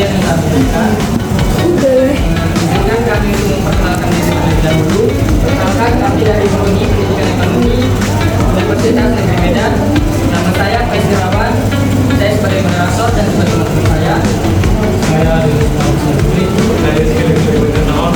materi yang kami berikan. Izinkan kami untuk memperkenalkan diri terlebih dahulu. Perkenalkan, kami dari Prodi Pendidikan Ekonomi Universitas Negeri Medan. Nama saya Faiz Irawan. Saya sebagai moderator dan sebagai teman saya. Saya dari sekali kenal.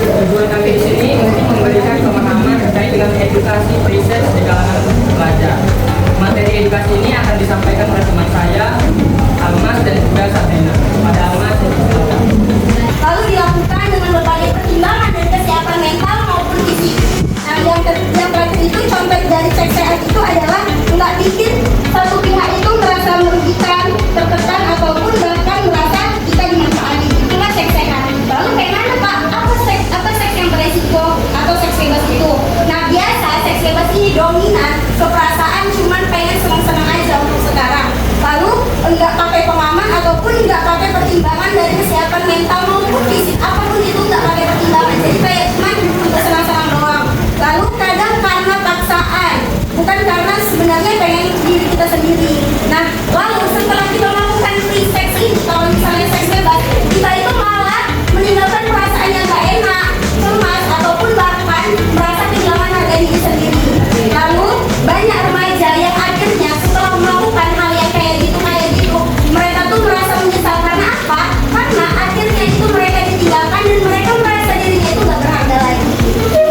Tujuan kami di sini untuk memberikan pemahaman terkait dengan edukasi riset di kalangan pelajar. Materi edukasi ini akan disampaikan oleh teman saya, Almas dan juga Sabrina. Pada Almas dan juga lalu dilakukan dengan berbagai pertimbangan dan kesiapan mental maupun fisik. Nah, yang terakhir itu contoh dari cek sehat itu adalah nggak bikin satu pihak itu merasa merugikan, tertekan ataupun bahkan merasa kita dimanfaatkan. Itulah cek sehat. Lalu bagaimana Pak? Apa seks yang beresiko atau seks bebas itu? Nah, biasa seks bebas ini dominan keperasaan cuman pengen senang-senang aja untuk sekarang. Lalu enggak pakai pengaman ataupun enggak pakai pertimbangan dari kesiapan mental maupun fisik, apapun itu enggak pakai pertimbangan. Jadi kayak cuman bersenang-senang doang. Lalu kadang karena paksaan, bukan karena sebenarnya pengen diri kita sendiri. Nah, lalu setelah kita melakukan free sex ini, kalau misalnya seks bebas, kita itu malah meninggalkan perasaan yang gak enak, cemas, ataupun bahkan merasa kehilangan harga diri sendiri. Lalu banyak remaja yang akhirnya setelah melakukan hal yang kayak gitu, mereka tuh merasa menyesal. Karena apa? Karena akhirnya itu mereka ditinggalkan dan mereka merasa dirinya itu gak berharga lagi.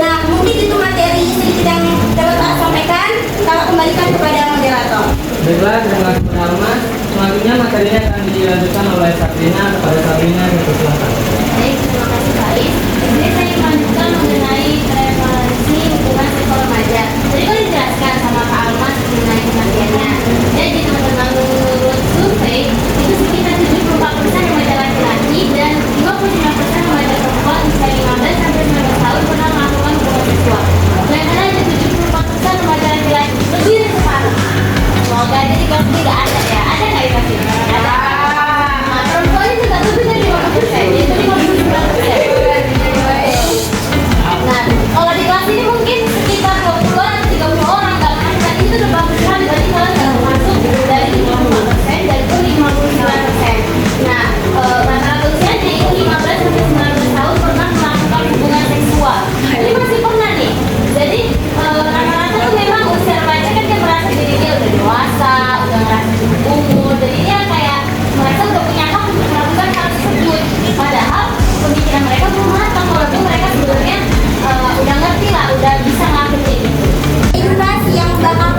Nah, mungkin itu materi sedikit yang dapat saya sampaikan. Kita kembalikan kepada moderator. Baiklah, terima kasih kepada Almas. Selanjutnya materinya akan dilanjutkan oleh Sabrina. Kepada Sabrina, dipersilakan. Baik, terima kasih Faiz. Jadi saya melanjutkan mengenai prevalensi hubungan seksual remaja. Tadi kan dijelaskan sama Pak Almas mengenai kematiannya. Jadi teman-teman, menurut survei itu sekitar 74% remaja laki-laki dan 59% remaja perempuan usia 15 sampai 19 tahun pernah melakukan hubungan seksual. Bayangkan aja 74% remaja laki-laki, lebih dari separuh. Semoga jadi kalau tidak ada ya, ada nggak itu sih? Ada. Nah, perempuannya juga lebih dari 50%, yaitu 59%. Nah, kalau di kelas ini mungkin sekitar 20-an, 30 orang, kalau tadi itu udah bagus sekali, berarti kalian nggak termasuk dari 55% dan itu 59%. Nah, rata-rata usianya itu 15 sampai 19 tahun pernah melakukan hubungan seksual. Jadi masih pernah nih. Jadi rata-rata tuh memang usia remaja kan dia merasa diri dia udah dewasa, udah merasa cukup umur, jadi dia kayak merasa udah punya hak untuk melakukan hal tersebut. Padahal pemikiran mereka belum matang, walaupun mereka sebenarnya udah ngerti lah, udah bisa ngelakuin kayak gitu. Edukasi yang telah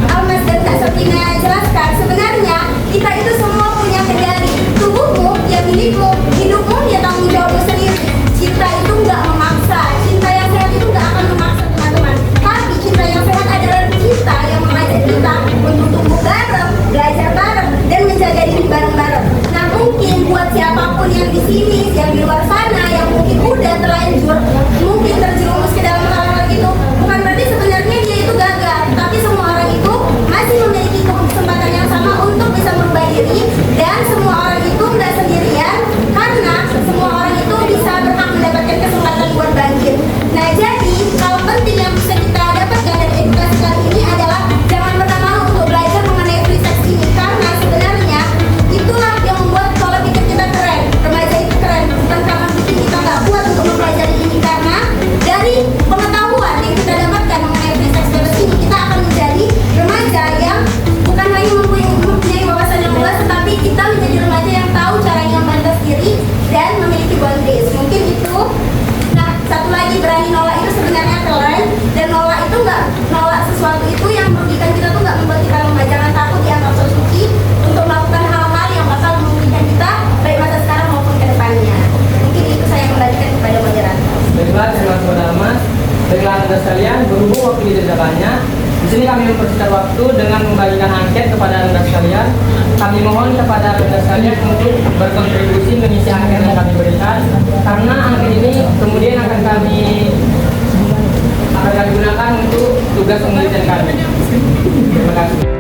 Almas dan Kak Sabrina jelaskan, sebenarnya kita itu semua punya kendali. Tubuhmu ya milikmu, hidupmu ya tanggung jawabmu sendiri. Cinta itu nggak memaksa, cinta yang sehat itu nggak akan memaksa teman-teman. Tapi cinta yang sehat adalah cinta yang mengajak kita untuk tumbuh bareng, belajar bareng, dan menjaga diri bareng-bareng. Nah, mungkin buat siapapun yang di sini, yang di luar sana, yang mungkin udah terlanjur, mungkin terjerumus ke dalam hal-hal gitu, bukan berarti sebenarnya dia itu gagal. Tapi semua orang itu masih memiliki kesempatan yang sama untuk bisa merubah diri, dan semua orang itu nggak sendirian, karena semua orang itu bisa berhak mendapatkan kesempatan buat bangkit. Nah, jadi hal penting yang bisa kita dapatkan dari edukasi kali ini adalah jangan pernah malu untuk belajar mengenai free sex ini, karena sebenarnya itulah yang membuat pola pikir kita keren. Remaja itu keren, bukan karena bikin kita nggak kuat untuk mempelajari ini, karena dari pengetahuan yang kita dapatkan mengenai free sex bebas ini, kita akan menjadi remaja yang bukan hanya mempunyai wawasan yang luas, tetapi kita menjadi remaja yang tahu caranya membatas diri dan memiliki boundaries. Mungkin itu. Nah, satu lagi, berani nolak itu sebenarnya keren, dan nolak itu nggak nolak sesuatu itu yang merugikan kita tuh nggak membuat kita lemah. Jangan takut dianggap so suci untuk melakukan hal-hal yang bakal merugikan kita baik masa sekarang maupun ke depannya. Mungkin itu saya kembalikan kepada moderator. Baiklah, terima kasih kepada Almas. Baiklah, anda sekalian, berhubung waktu tidak banyak, di sini kami mempersingkat waktu dengan membagikan angket kepada anda sekalian. Kami mohon kepada anda sekalian untuk berkontribusi mengisi angket yang kami berikan, karena angket ini kemudian akan kami gunakan untuk tugas penelitian kami. Terima kasih.